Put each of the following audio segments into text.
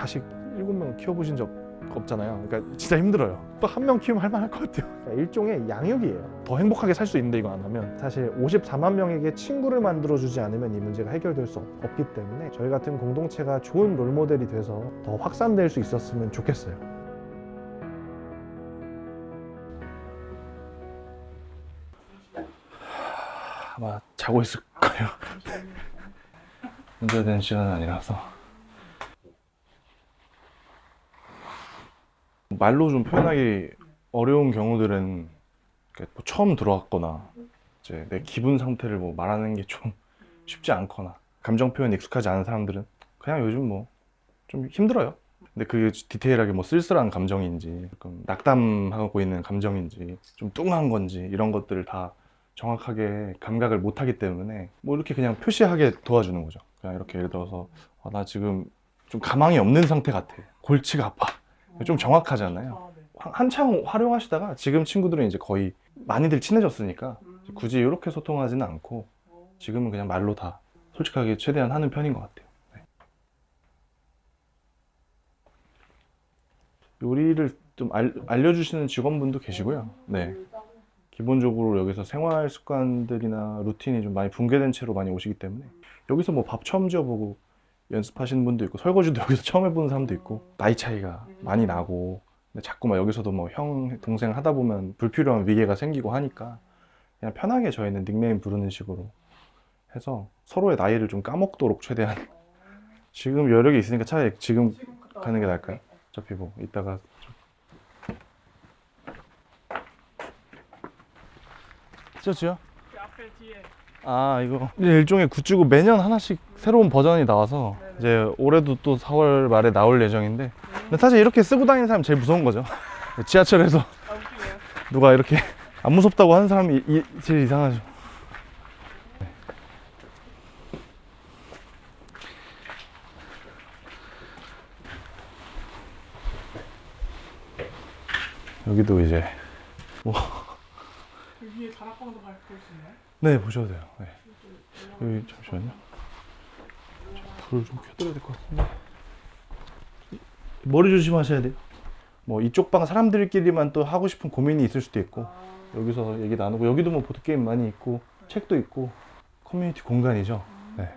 자식 7명 키워보신 적 없잖아요. 그러니까 진짜 힘들어요. 또 한 명 키우면 할 만할 것 같아요. 그러니까 일종의 양육이에요. 더 행복하게 살 수 있는데 이거 안 하면 사실 54만 명에게 친구를 만들어주지 않으면 이 문제가 해결될 수 없기 때문에 저희 같은 공동체가 좋은 롤모델이 돼서 더 확산될 수 있었으면 좋겠어요. 아마 자고 있을 거예요. 문제가 되는 시간은 아니라서. 말로 좀 표현하기 어려운 경우들은 뭐 처음 들어왔거나 이제 내 기분 상태를 뭐 말하는 게 좀 쉽지 않거나 감정 표현 익숙하지 않은 사람들은 그냥 요즘 뭐 좀 힘들어요. 근데 그게 디테일하게 뭐 쓸쓸한 감정인지 낙담하고 있는 감정인지 좀 뚱한 건지 이런 것들을 다 정확하게 감각을 못 하기 때문에 뭐 이렇게 그냥 표시하게 도와주는 거죠. 그냥 이렇게 예를 들어서 나 지금 좀 가망이 없는 상태 같아. 골치가 아파. 좀 정확하잖아요. 한창 활용하시다가 지금 친구들은 이제 거의 많이들 친해졌으니까 굳이 이렇게 소통하지는 않고 지금은 그냥 말로 다 솔직하게 최대한 하는 편인 것 같아요. 네. 요리를 좀 알려주시는 직원분도 계시고요. 네. 기본적으로 여기서 생활 습관들이나 루틴이 좀 많이 붕괴된 채로 많이 오시기 때문에 여기서 뭐 밥 처음 지어보고 연습하시는 분도 있고 설거지도 여기서 처음 해보는 사람도 있고 나이 차이가 많이 나고 근데 자꾸 막 여기서도 뭐 형, 동생 하다 보면 불필요한 위계가 생기고 하니까 그냥 편하게 저희는 닉네임 부르는 식으로 해서 서로의 나이를 좀 까먹도록 최대한 지금 여력이 있으니까 차라리 지금 가는 게 나을까요? 어차피 뭐 이따가 찌어지요? 앞에 뒤에. 아 이거 일종의 굿즈고 매년 하나씩 새로운 버전이 나와서 이제 올해도 또 4월 말에 나올 예정인데 근데 사실 이렇게 쓰고 다니는 사람이 제일 무서운 거죠. 지하철에서 웃기네요. 누가 이렇게 안 무섭다고 하는 사람이 제일 이상하죠. 여기도 이제 뭐 여기에 다락방도 볼 수 있나요? 네 보셔도 돼요. 네. 여기 잠시만요. 불을 좀 켜드려야 될 것 같은데 머리 조심하셔야 돼요. 뭐 이쪽 방 사람들끼리만 또 하고 싶은 고민이 있을 수도 있고 여기서 얘기 나누고 여기도 뭐 보드게임 많이 있고 책도 있고 커뮤니티 공간이죠. 네.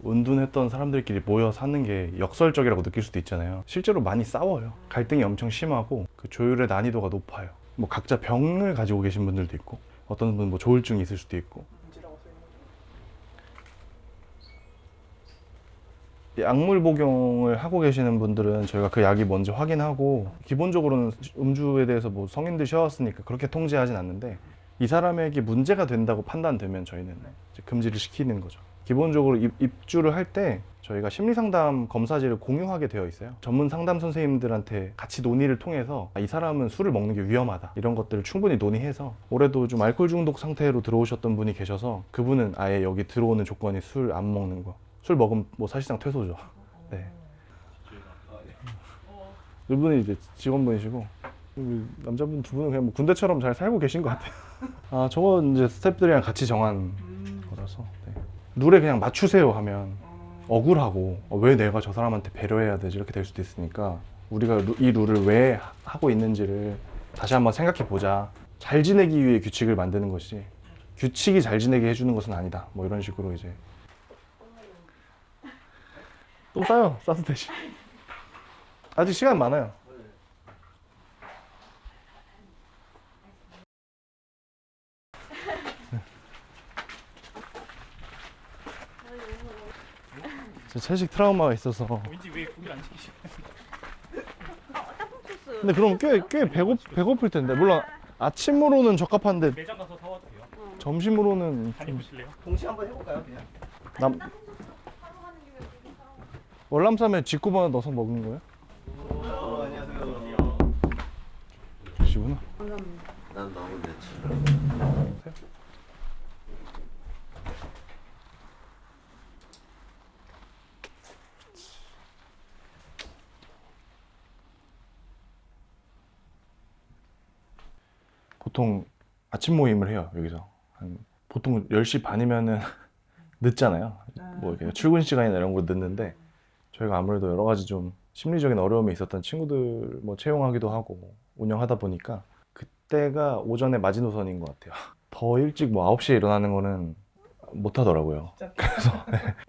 은둔했던 사람들끼리 모여 사는 게 역설적이라고 느낄 수도 있잖아요. 실제로 많이 싸워요. 갈등이 엄청 심하고 그 조율의 난이도가 높아요. 뭐 각자 병을 가지고 계신 분들도 있고 어떤 분은 뭐 조울증이 있을 수도 있고 약물 복용을 하고 계시는 분들은 저희가 그 약이 뭔지 확인하고 기본적으로는 음주에 대해서 뭐 성인들 쉬어왔으니까 그렇게 통제하진 않는데 이 사람에게 문제가 된다고 판단되면 저희는 이제 금지를 시키는 거죠. 기본적으로 입주를 할 때 저희가 심리상담 검사지를 공유하게 되어 있어요. 전문 상담 선생님들한테 같이 논의를 통해서 이 사람은 술을 먹는 게 위험하다 이런 것들을 충분히 논의해서 올해도 좀 알코올 중독 상태로 들어오셨던 분이 계셔서 그분은 아예 여기 들어오는 조건이 술 안 먹는 거. 술 먹으면 뭐 사실상 퇴소죠. 네. 이분이 이제 직원분이시고 남자분 두 분은 그냥 뭐 군대처럼 잘 살고 계신 것 같아요. 아 저건 이제 스태프들이랑 같이 정한 거라서 네. 룰에 그냥 맞추세요 하면 억울하고 왜 내가 저 사람한테 배려해야 되지 이렇게 될 수도 있으니까 우리가 이 룰을 왜 하고 있는지를 다시 한번 생각해 보자. 잘 지내기 위해 규칙을 만드는 것이 규칙이 잘 지내게 해주는 것은 아니다. 뭐 이런 식으로 이제 또 싸요. 싸도 되지. 아직 시간 많아요. 저 채식 트라우마가 있어서. 왠지 왜 고기 안 시키시고? 근데 그럼 꽤 배고플 텐데. 물론 아침으로는 적합한데 매장 가서 사와도 돼요. 점심으로는 좀 다녀보실래요? 동시 한번 해볼까요, 그냥? 남 월남쌈에 직구만 넣어서 먹는 거예요? 안녕하세요. 그러시구나. 난 너무 늦지. 보통 아침 모임을 해요 여기서. 보통 10시 반이면은 늦잖아요. 뭐 이렇게 출근 시간이나 이런 거 늦는데 저희가 아무래도 여러 가지 좀 심리적인 어려움이 있었던 친구들 뭐 채용하기도 하고 운영하다 보니까 그때가 오전에 마지노선인 것 같아요. 더 일찍 뭐 9시에 일어나는 거는 못 하더라고요. 그래서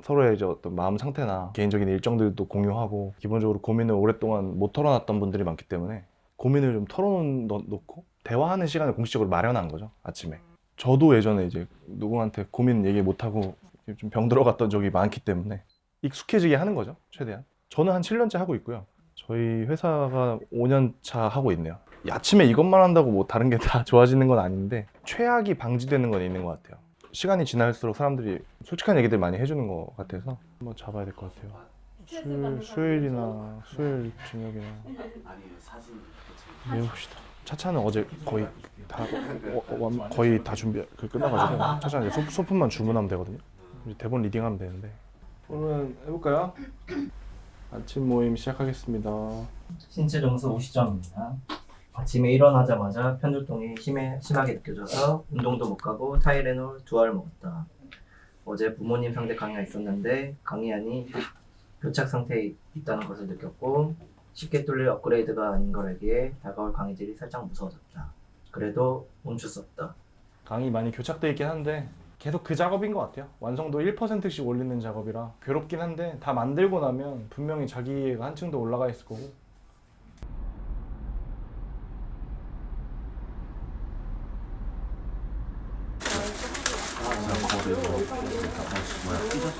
서로의 이제 어떤 마음 상태나 개인적인 일정들도 공유하고 기본적으로 고민을 오랫동안 못 털어놨던 분들이 많기 때문에 고민을 좀 털어놓고 대화하는 시간을 공식적으로 마련한 거죠. 아침에. 저도 예전에 이제 누구한테 고민 얘기 못하고 좀 병 들어갔던 적이 많기 때문에 익숙해지게 하는 거죠. 최대한. 저는 한 7년째 하고 있고요. 저희 회사가 5년 차 하고 있네요. 아침에 이것만 한다고 뭐 다른 게 다 좋아지는 건 아닌데 최악이 방지되는 건 있는 것 같아요. 시간이 지날수록 사람들이 솔직한 얘기들 많이 해주는 것 같아서 한번 잡아야 될 것 같아요. 수요일이나 수요일 저녁이나 아니 사진 해봅시다. 차차는 어제 거의 다 준비 끝나가지고 차차는 이제 소품만 주문하면 되거든요. 이제 대본 리딩하면 되는데. 그러면 해볼까요? 아침 모임 시작하겠습니다. 신체 점수 50점입니다. 아침에 일어나자마자 편두통이 심하게 느껴져서 운동도 못 가고 타이레놀 2알 먹었다. 어제 부모님 상대 강의가 있었는데 강의안이 교착 상태에 있다는 것을 느꼈고 쉽게 뚫릴 업그레이드가 아닌 거라기에 다가올 강의질이 살짝 무서워졌다. 그래도 멈출 수 없다. 강의 많이 교착돼 있긴 한데 계속 그 작업인 것 같아요. 완성도 1%씩 올리는 작업이라 괴롭긴 한데 다 만들고 나면 분명히 자기가 한층 더 올라가 있을 거고.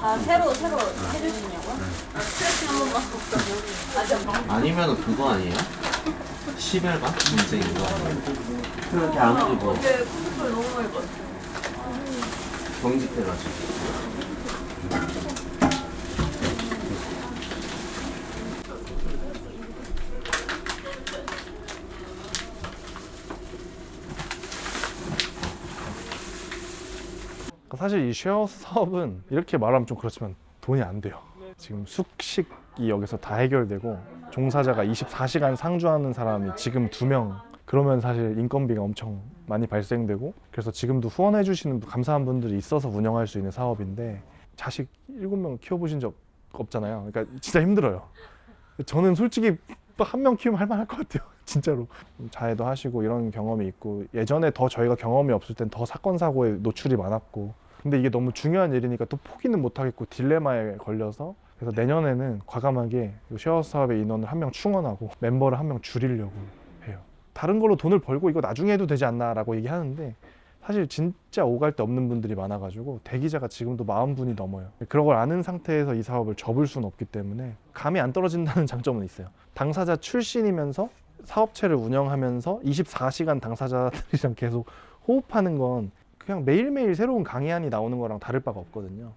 아 새로 해주시냐고요? 스트레칭 한 번만 아직 아니면 그거 아니에요? 시벨반 문제 이거 그렇게 아무리 뭐 어제 컴퓨터 너무 많이 봤어. 경직돼가지고 사실 이 쉐어하우스 사업은 이렇게 말하면 좀 그렇지만 돈이 안 돼요. 지금 숙식이 여기서 다 해결되고 종사자가 24시간 상주하는 사람이 지금 2명. 그러면 사실 인건비가 엄청 많이 발생되고 그래서 지금도 후원해 주시는 감사한 분들이 있어서 운영할 수 있는 사업인데 자식 7명 키워보신 적 없잖아요. 그러니까 진짜 힘들어요. 저는 솔직히 또 한 명 키우면 할 만할 것 같아요. 진짜로. 자해도 하시고 이런 경험이 있고 예전에 더 저희가 경험이 없을 땐 더 사건 사고에 노출이 많았고 근데 이게 너무 중요한 일이니까 또 포기는 못하겠고 딜레마에 걸려서 그래서 내년에는 과감하게 쉐어하우스 사업의 인원을 1명 충원하고 멤버를 1명 줄이려고 해요. 다른 걸로 돈을 벌고 이거 나중에 해도 되지 않나 라고 얘기하는데 사실 진짜 오갈 데 없는 분들이 많아가지고 대기자가 지금도 40분이 넘어요. 그런 걸 아는 상태에서 이 사업을 접을 수는 없기 때문에 감이 안 떨어진다는 장점은 있어요. 당사자 출신이면서 사업체를 운영하면서 24시간 당사자들이랑 계속 호흡하는 건 그냥 매일매일 새로운 강의안이 나오는 거랑 다를 바가 없거든요.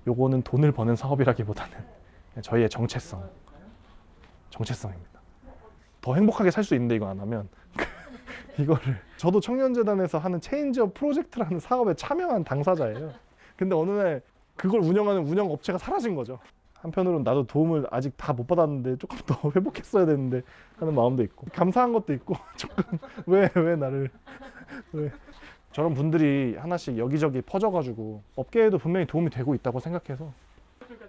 요거는 돈을 버는 사업이라기보다는 저희의 정체성입니다. 더 행복하게 살 수 있는데 이거 안 하면 이거를 저도 청년재단에서 하는 체인지업 프로젝트라는 사업에 참여한 당사자예요. 근데 어느 날 그걸 운영하는 운영업체가 사라진 거죠. 한편으로는 나도 도움을 아직 다 못 받았는데 조금 더 회복했어야 되는데 하는 마음도 있고 감사한 것도 있고 조금 왜 나를 왜 저런 분들이 하나씩 여기저기 퍼져가지고 업계에도 분명히 도움이 되고 있다고 생각해서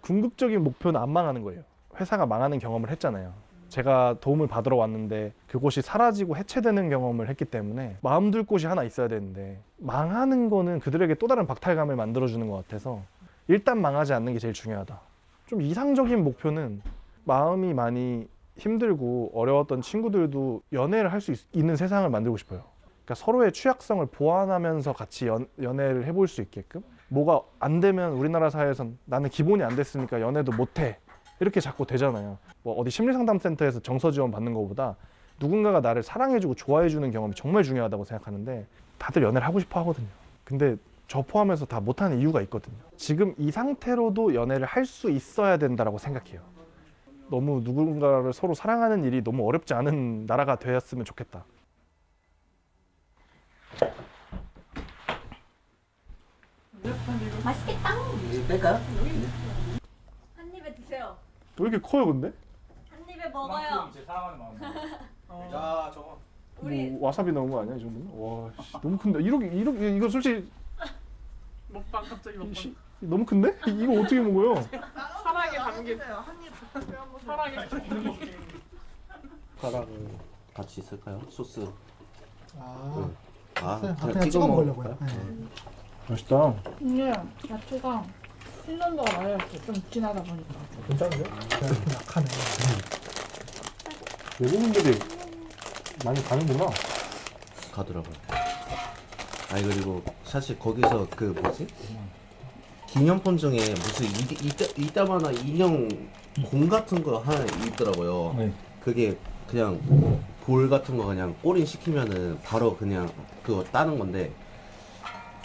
궁극적인 목표는 안 망하는 거예요. 회사가 망하는 경험을 했잖아요. 제가 도움을 받으러 왔는데 그곳이 사라지고 해체되는 경험을 했기 때문에 마음 둘 곳이 하나 있어야 되는데 망하는 거는 그들에게 또 다른 박탈감을 만들어주는 것 같아서 일단 망하지 않는 게 제일 중요하다. 좀 이상적인 목표는 마음이 많이 힘들고 어려웠던 친구들도 연애를 할 수 있는 세상을 만들고 싶어요. 그러니까 서로의 취약성을 보완하면서 같이 연애를 해볼 수 있게끔 뭐가 안 되면 우리나라 사회에선 나는 기본이 안 됐으니까 연애도 못해 이렇게 자꾸 되잖아요. 뭐 어디 심리상담센터에서 정서 지원 받는 것보다 누군가가 나를 사랑해주고 좋아해주는 경험이 정말 중요하다고 생각하는데 다들 연애를 하고 싶어 하거든요. 근데 저 포함해서 다 못하는 이유가 있거든요. 지금 이 상태로도 연애를 할 수 있어야 된다고 생각해요. 너무 누군가를 서로 사랑하는 일이 너무 어렵지 않은 나라가 되었으면 좋겠다. 맛있겠다. 이거 뺄까요? 한 입에 드세요. 왜 이렇게 커요 근데? 한 입에 먹어요. 제 사랑하는 마음. 야 저거 우리 뭐 와사비 넣은 거 아니야 이 정도면? 와 씨, 너무 큰데 이거 솔직히 먹방 갑자기 먹방. 너무 큰데? 이거 어떻게 먹어요? 사랑에 담긴. 사랑에 담긴. 젓가락을 같이 쓸까요? 소스. 아, 아, 그냥 찍어 먹으려고요. 네. 맛있다. 이게 야채가 흰전도가 많이 났어. 좀 진하다 보니까. 괜찮은데? 약하네. 외국인들이 많이 가는구나. 가더라고요. 아니 그리고 사실 거기서 그 뭐지? 기념품 중에 무슨 이따만한 인형 공 같은 거 하나 있더라고요. 네. 그게 그냥 볼 같은 거 그냥 꼬린 시키면은 바로 그냥 그거 따는 건데.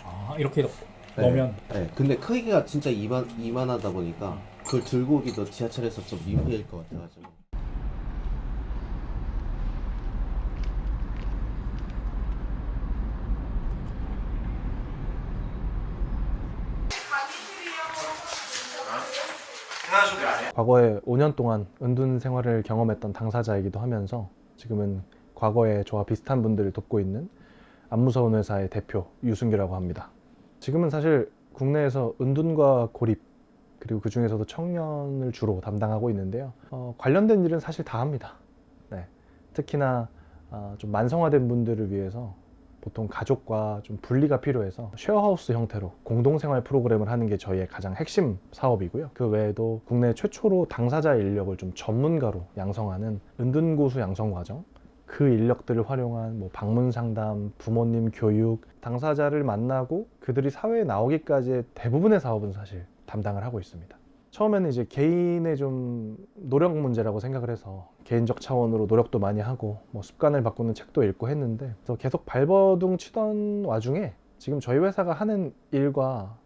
아 이렇게 네. 넣으면. 네. 근데 크기가 진짜 이만하다 보니까 그걸 들고 오기도 지하철에서 좀 민폐일 것 같아가지고. 과거에 5년 동안 은둔 생활을 경험했던 당사자이기도 하면서 지금은 과거에 저와 비슷한 분들을 돕고 있는 안 무서운 회사의 대표 유승규라고 합니다. 지금은 사실 국내에서 은둔과 고립 그리고 그 중에서도 청년을 주로 담당하고 있는데요. 관련된 일은 사실 다 합니다. 네. 특히나 좀 만성화된 분들을 위해서 보통 가족과 좀 분리가 필요해서 쉐어하우스 형태로 공동생활 프로그램을 하는 게 저희의 가장 핵심 사업이고요. 그 외에도 국내 최초로 당사자 인력을 좀 전문가로 양성하는 은둔고수 양성과정, 그 인력들을 활용한 뭐 방문 상담, 부모님 교육, 당사자를 만나고 그들이 사회에 나오기까지의 대부분의 사업은 사실 담당을 하고 있습니다. 처음에는 이제 개인의 좀 노력 문제라고 생각을 해서 개인적 차원으로 노력도 많이 하고 뭐 습관을 바꾸는 책도 읽고 했는데, 그래서 계속 발버둥 치던 와중에 지금 저희 회사가 하는 일과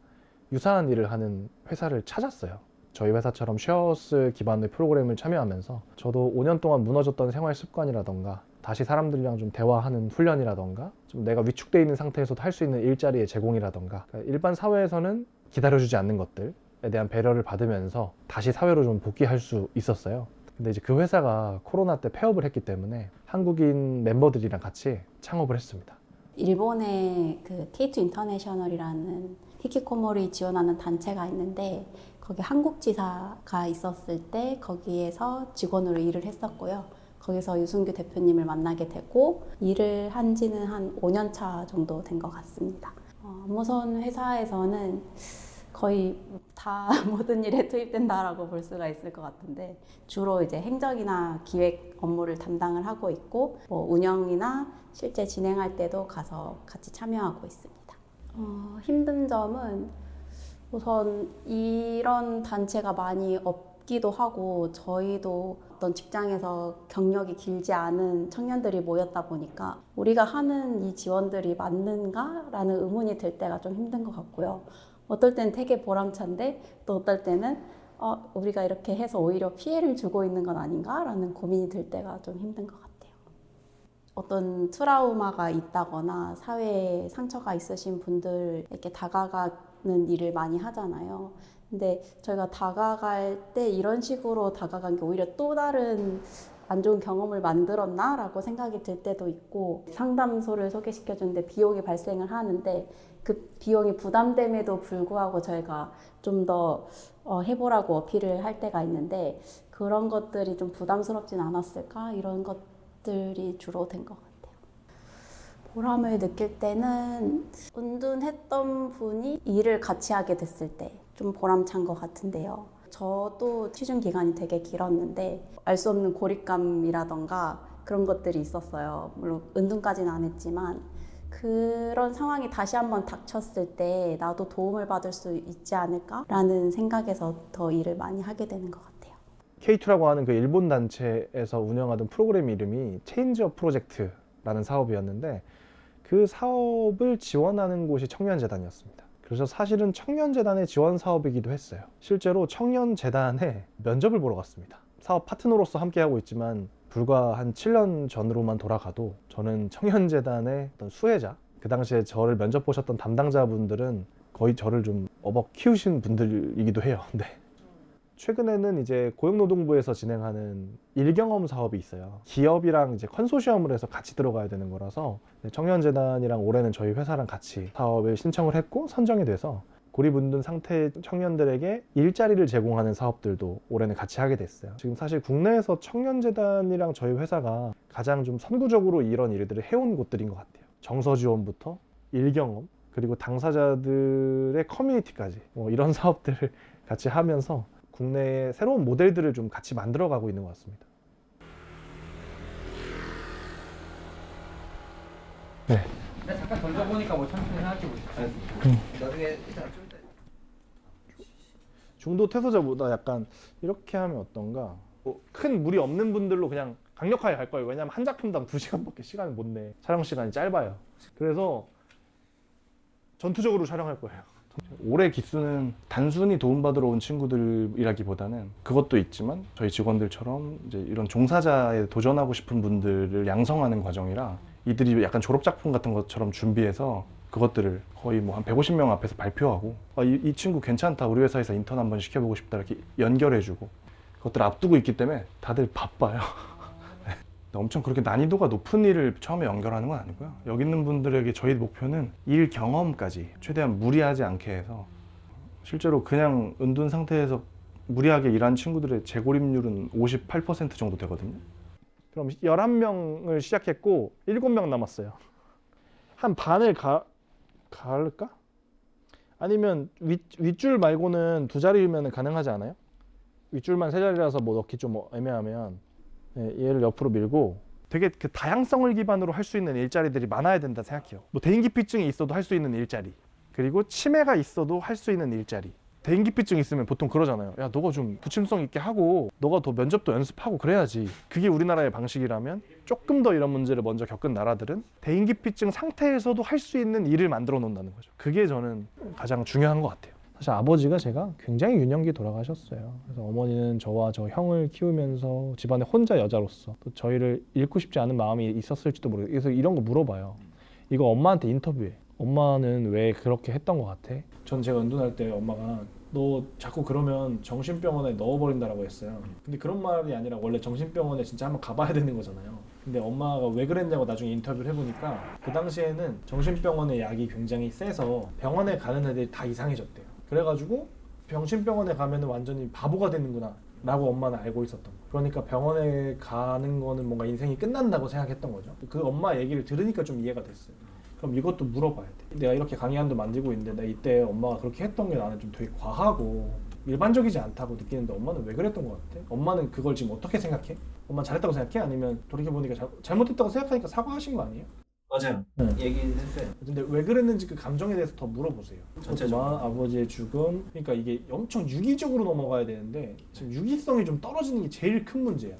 유사한 일을 하는 회사를 찾았어요. 저희 회사처럼 쉐어하우스 기반의 프로그램을 참여하면서 저도 5년 동안 무너졌던 생활 습관이라던가 다시 사람들이랑 좀 대화하는 훈련이라던가 좀 내가 위축되어 있는 상태에서도 할 수 있는 일자리의 제공이라던가, 그러니까 일반 사회에서는 기다려주지 않는 것들에 대한 배려를 받으면서 다시 사회로 좀 복귀할 수 있었어요. 근데 이제 그 회사가 코로나 때 폐업을 했기 때문에 한국인 멤버들이랑 같이 창업을 했습니다. 일본의 그 K2 인터내셔널이라는 히키코모리 지원하는 단체가 있는데, 거기 한국지사가 있었을 때 거기에서 직원으로 일을 했었고요. 거기서 유승규 대표님을 만나게 되고 일을 한 지는 한 5년 차 정도 된 것 같습니다. 무선 회사에서는 거의 다 모든 일에 투입된다라고 볼 수가 있을 것 같은데, 주로 이제 행정이나 기획 업무를 담당을 하고 있고, 뭐 운영이나 실제 진행할 때도 가서 같이 참여하고 있습니다. 힘든 점은 우선 이런 단체가 많이 없기도 하고, 저희도 어떤 직장에서 경력이 길지 않은 청년들이 모였다 보니까 우리가 하는 이 지원들이 맞는가라는 의문이 들 때가 좀 힘든 것 같고요. 어떨 때는 되게 보람찬데 또 어떨 때는 우리가 이렇게 해서 오히려 피해를 주고 있는 건 아닌가라는 고민이 들 때가 좀 힘든 것 같아요. 어떤 트라우마가 있다거나 사회에 상처가 있으신 분들에게 다가가는 일을 많이 하잖아요. 근데 저희가 다가갈 때 이런 식으로 다가간 게 오히려 또 다른 안 좋은 경험을 만들었나? 라고 생각이 들 때도 있고, 상담소를 소개시켜주는데 비용이 발생을 하는데 그 비용이 부담됨에도 불구하고 저희가 좀 더 해보라고 어필을 할 때가 있는데, 그런 것들이 좀 부담스럽진 않았을까? 이런 것들이 주로 된 것 같아요. 보람을 느낄 때는 은둔했던 분이 일을 같이 하게 됐을 때 좀 보람찬 것 같은데요. 저도 취준 기간이 되게 길었는데 알 수 없는 고립감이라던가 그런 것들이 있었어요. 물론 은둔까지는 안 했지만 그런 상황이 다시 한번 닥쳤을 때 나도 도움을 받을 수 있지 않을까라는 생각에서 더 일을 많이 하게 되는 것 같아요. K2라고 하는 그 일본 단체에서 운영하던 프로그램 이름이 체인지업 프로젝트라는 사업이었는데, 그 사업을 지원하는 곳이 청년재단이었습니다. 그래서 사실은 청년재단의 지원 사업이기도 했어요. 실제로 청년재단에 면접을 보러 갔습니다. 사업 파트너로서 함께하고 있지만 불과 한 7년 전으로만 돌아가도 저는 청년재단의 어떤 수혜자, 그 당시에 저를 면접 보셨던 담당자분들은 거의 저를 좀 업어 키우신 분들이기도 해요. 네. 최근에는 이제 고용노동부에서 진행하는 일경험 사업이 있어요. 기업이랑 이제 컨소시엄을 해서 같이 들어가야 되는 거라서 청년재단이랑 올해는 저희 회사랑 같이 사업을 신청을 했고 선정이 돼서 고립운둔 상태 청년들에게 일자리를 제공하는 사업들도 올해는 같이 하게 됐어요. 지금 사실 국내에서 청년재단이랑 저희 회사가 가장 좀 선구적으로 이런 일들을 해온 곳들인 것 같아요. 정서 지원부터 일경험, 그리고 당사자들의 커뮤니티까지 뭐 이런 사업들을 같이 하면서 국내의 새로운 모델들을 좀 같이 만들어가고 있는 것 같습니다. 네. 잠깐 던져보니까 뭐 천천히 생각해 보시죠. 나중에 일단 좀 이따. 중도 퇴소자보다 약간 이렇게 하면 어떤가? 뭐큰 무리 없는 분들로 그냥 강력하게 갈 거예요. 왜냐면 한 작품당 2시간밖에 시간을 못 내. 촬영 시간이 짧아요. 그래서 전투적으로 촬영할 거예요. 올해 기수는 단순히 도움받으러 온 친구들이라기보다는 그것도 있지만 저희 직원들처럼 이제 이런 종사자에 도전하고 싶은 분들을 양성하는 과정이라 이들이 약간 졸업작품 같은 것처럼 준비해서 그것들을 거의 뭐 한 150명 앞에서 발표하고 이 친구 괜찮다, 우리 회사에서 인턴 한번 시켜보고 싶다 이렇게 연결해주고 그것들을 앞두고 있기 때문에 다들 바빠요. 엄청 그렇게 난이도가 높은 일을 처음에 연결하는 건 아니고요. 여기 있는 분들에게 저희 목표는 일 경험까지 최대한 무리하지 않게 해서 실제로 그냥 은둔 상태에서 무리하게 일한 친구들의 재고립률은 58% 정도 되거든요. 그럼 11명을 시작했고 7명 남았어요. 한 반을 가을까? 아니면 윗줄 말고는 두 자리면 가능하지 않아요? 윗줄만 세 자리라서 뭐 넣기 좀 애매하면 네, 얘를 옆으로 밀고 되게 그 다양성을 기반으로 할 수 있는 일자리들이 많아야 된다 생각해요. 뭐 대인기피증이 있어도 할 수 있는 일자리, 그리고 치매가 있어도 할 수 있는 일자리. 대인기피증 있으면 보통 그러잖아요. 야, 너가 좀 부침성 있게 하고 너가 더 면접도 연습하고 그래야지. 그게 우리나라의 방식이라면 조금 더 이런 문제를 먼저 겪은 나라들은 대인기피증 상태에서도 할 수 있는 일을 만들어 놓는다는 거죠. 그게 저는 가장 중요한 것 같아요. 사실 아버지가 제가 굉장히 유년기에 돌아가셨어요. 그래서 어머니는 저와 저 형을 키우면서 집안에 혼자 여자로서 또 저희를 잃고 싶지 않은 마음이 있었을지도 모르겠어요. 그래서 이런 거 물어봐요. 이거 엄마한테 인터뷰해. 엄마는 왜 그렇게 했던 것 같아? 전 제가 은둔할 때 엄마가 너 자꾸 그러면 정신병원에 넣어버린다라고 했어요. 근데 그런 말이 아니라 원래 정신병원에 진짜 한번 가봐야 되는 거잖아요. 근데 엄마가 왜 그랬냐고 나중에 인터뷰를 해보니까 그 당시에는 정신병원의 약이 굉장히 세서 병원에 가는 애들이 다 이상해졌대요. 그래가지고 정신병원에 가면 완전히 바보가 되는구나 라고 엄마는 알고 있었던 거예요. 그러니까 병원에 가는 거는 뭔가 인생이 끝난다고 생각했던 거죠. 그 엄마 얘기를 들으니까 좀 이해가 됐어요. 그럼 이것도 물어봐야 돼. 내가 이렇게 강의안도 만들고 있는데 나 이때 엄마가 그렇게 했던 게 나는 좀 되게 과하고 일반적이지 않다고 느끼는데 엄마는 왜 그랬던 것 같아? 엄마는 그걸 지금 어떻게 생각해? 엄마 잘했다고 생각해? 아니면 돌이켜보니까 잘못했다고 생각하니까 사과하신 거 아니에요? 맞아요. 네. 얘기했어요. 근데 왜 그랬는지 그 감정에 대해서 더 물어보세요. 전체적으로. 엄마, 아버지의 죽음. 그러니까 이게 엄청 유기적으로 넘어가야 되는데 지금 유기성이 좀 떨어지는 게 제일 큰 문제야.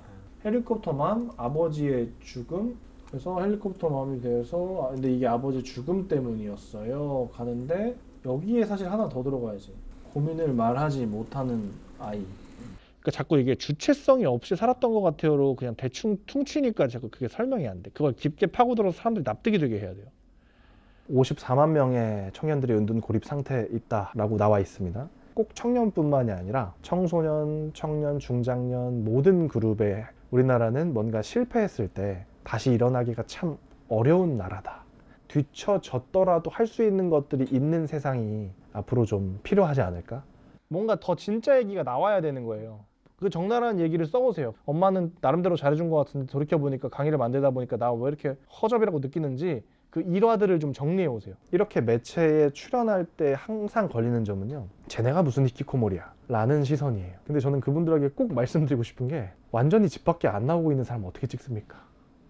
헬리콥터맘, 아버지의 죽음. 그래서 헬리콥터맘이 돼서 근데 이게 아버지 죽음 때문이었어요. 가는데 여기에 사실 하나 더 들어가야지. 고민을 말하지 못하는 아이. 그러니까 자꾸 이게 주체성이 없이 살았던 것 같아요로 그냥 대충 퉁치니까 자꾸 그게 설명이 안 돼. 그걸 깊게 파고들어서 사람들이 납득이 되게 해야 돼요. 54만 명의 청년들이 은둔 고립 상태에 있다라고 나와 있습니다. 꼭 청년뿐만이 아니라 청소년, 청년, 중장년 모든 그룹에 우리나라는 뭔가 실패했을 때 다시 일어나기가 참 어려운 나라다. 뒤처졌더라도 할 수 있는 것들이 있는 세상이 앞으로 좀 필요하지 않을까? 뭔가 더 진짜 얘기가 나와야 되는 거예요. 그 적나라한 얘기를 써오세요. 엄마는 나름대로 잘해준 것 같은데 돌이켜보니까 강의를 만들다 보니까 나 왜 이렇게 허접이라고 느끼는지 그 일화들을 좀 정리해 오세요. 이렇게 매체에 출연할 때 항상 걸리는 점은요, 쟤네가 무슨 히키코모리야 라는 시선이에요. 근데 저는 그분들에게 꼭 말씀드리고 싶은 게 완전히 집 밖에 안 나오고 있는 사람 어떻게 찍습니까?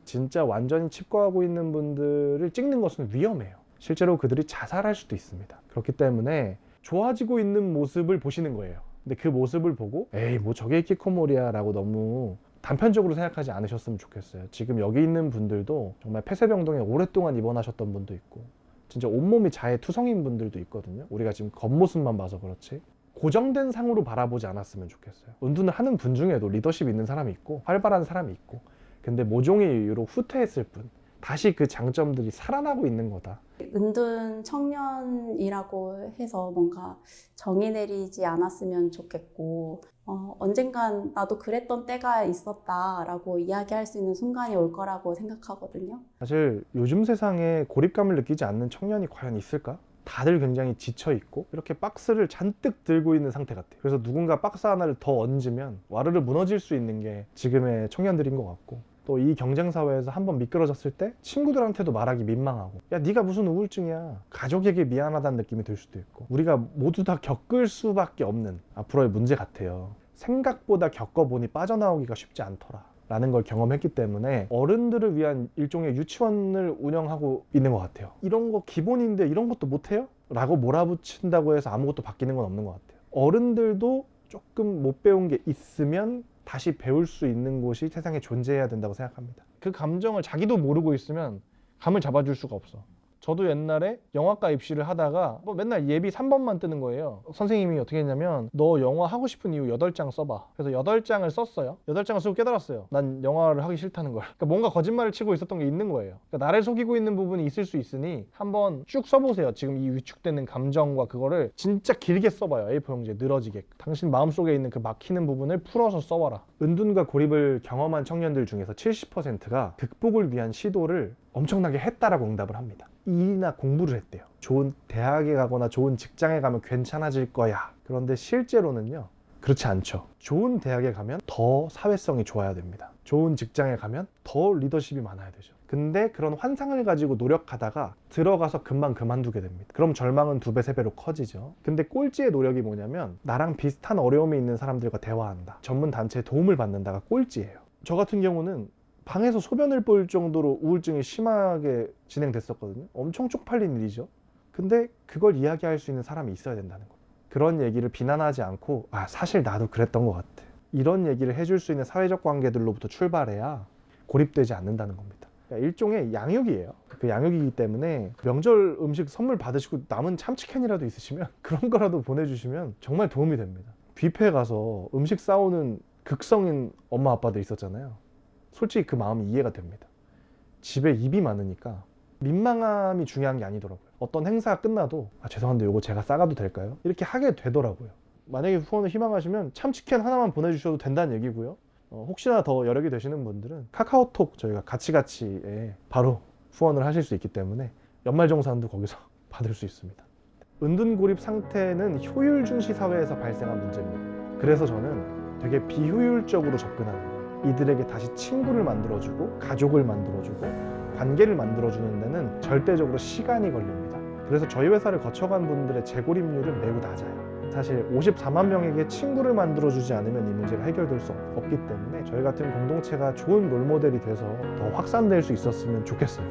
진짜 완전히 칩거하고 있는 분들을 찍는 것은 위험해요. 실제로 그들이 자살할 수도 있습니다. 그렇기 때문에 좋아지고 있는 모습을 보시는 거예요. 근데 그 모습을 보고 에이 뭐 저게 히키코모리야 라고 너무 단편적으로 생각하지 않으셨으면 좋겠어요. 지금 여기 있는 분들도 정말 폐쇄병동에 오랫동안 입원하셨던 분도 있고 진짜 온몸이 자해투성인 분들도 있거든요. 우리가 지금 겉모습만 봐서 그렇지 고정된 상으로 바라보지 않았으면 좋겠어요. 은둔을 하는 분 중에도 리더십 있는 사람이 있고 활발한 사람이 있고 근데 모종의 이유로 후퇴했을 뿐 다시 그 장점들이 살아나고 있는 거다. 은둔 청년이라고 해서 뭔가 정의 내리지 않았으면 좋겠고 언젠간 나도 그랬던 때가 있었다라고 이야기할 수 있는 순간이 올 거라고 생각하거든요. 사실 요즘 세상에 고립감을 느끼지 않는 청년이 과연 있을까? 다들 굉장히 지쳐있고 이렇게 박스를 잔뜩 들고 있는 상태 같아요. 그래서 누군가 박스 하나를 더 얹으면 와르르 무너질 수 있는 게 지금의 청년들인 것 같고, 또 이 경쟁사회에서 한번 미끄러졌을 때 친구들한테도 말하기 민망하고, 야 네가 무슨 우울증이야, 가족에게 미안하다는 느낌이 들 수도 있고, 우리가 모두 다 겪을 수밖에 없는 앞으로의 문제 같아요. 생각보다 겪어보니 빠져나오기가 쉽지 않더라 라는 걸 경험했기 때문에 어른들을 위한 일종의 유치원을 운영하고 있는 것 같아요. 이런 거 기본인데 이런 것도 못해요? 라고 몰아붙인다고 해서 아무것도 바뀌는 건 없는 것 같아요. 어른들도 조금 못 배운 게 있으면 다시 배울 수 있는 곳이 세상에 존재해야 된다고 생각합니다. 그 감정을 자기도 모르고 있으면 감을 잡아줄 수가 없어. 저도 옛날에 영화과 입시를 하다가 맨날 예비 3번만 뜨는 거예요. 선생님이 어떻게 했냐면 너 영화 하고 싶은 이유 8장 써봐. 그래서 8장을 썼어요. 8장을 쓰고 깨달았어요. 난 영화를 하기 싫다는 걸. 그러니까 뭔가 거짓말을 치고 있었던 게 있는 거예요. 그러니까 나를 속이고 있는 부분이 있을 수 있으니 한번 쭉 써보세요. 지금 이 위축되는 감정과 그거를 진짜 길게 써봐요. A4 용지에 늘어지게. 당신 마음속에 있는 그 막히는 부분을 풀어서 써봐라. 은둔과 고립을 경험한 청년들 중에서 70%가 극복을 위한 시도를 엄청나게 했다라고 응답을 합니다. 일이나 공부를 했대요. 좋은 대학에 가거나 좋은 직장에 가면 괜찮아질 거야. 그런데 실제로는요, 그렇지 않죠. 좋은 대학에 가면 더 사회성이 좋아야 됩니다. 좋은 직장에 가면 더 리더십이 많아야 되죠. 근데 그런 환상을 가지고 노력하다가 들어가서 금방 그만두게 됩니다. 그럼 절망은 2배, 3배로 커지죠. 근데 꼴찌의 노력이 뭐냐면 나랑 비슷한 어려움이 있는 사람들과 대화한다. 전문 단체에 도움을 받는다가 꼴찌예요. 저 같은 경우는 방에서 소변을 볼 정도로 우울증이 심하게 진행됐었거든요. 엄청 쪽팔린 일이죠. 근데 그걸 이야기할 수 있는 사람이 있어야 된다는 거예요. 그런 얘기를 비난하지 않고 사실 나도 그랬던 것 같아. 이런 얘기를 해줄 수 있는 사회적 관계들로부터 출발해야 고립되지 않는다는 겁니다. 그러니까 일종의 양육이에요. 그 양육이기 때문에 명절 음식 선물 받으시고 남은 참치캔이라도 있으시면 그런 거라도 보내주시면 정말 도움이 됩니다. 뷔페에 가서 음식 싸오는 극성인 엄마 아빠들 있었잖아요. 솔직히 그 마음이 이해가 됩니다. 집에 입이 많으니까 민망함이 중요한 게 아니더라고요. 어떤 행사가 끝나도 죄송한데 이거 제가 싸가도 될까요? 이렇게 하게 되더라고요. 만약에 후원을 희망하시면 참치캔 하나만 보내주셔도 된다는 얘기고요. 혹시나 더 여력이 되시는 분들은 카카오톡 저희가 같이에 바로 후원을 하실 수 있기 때문에 연말정산도 거기서 받을 수 있습니다. 은둔고립 상태는 효율 중시 사회에서 발생한 문제입니다. 그래서 저는 되게 비효율적으로 접근하는 거예요. 이들에게 다시 친구를 만들어주고 가족을 만들어주고 관계를 만들어주는 데는 절대적으로 시간이 걸립니다. 그래서 저희 회사를 거쳐간 분들의 재고립률은 매우 낮아요. 사실 54만 명에게 친구를 만들어주지 않으면 이 문제가 해결될 수 없기 때문에 저희 같은 공동체가 좋은 롤모델이 돼서 더 확산될 수 있었으면 좋겠어요.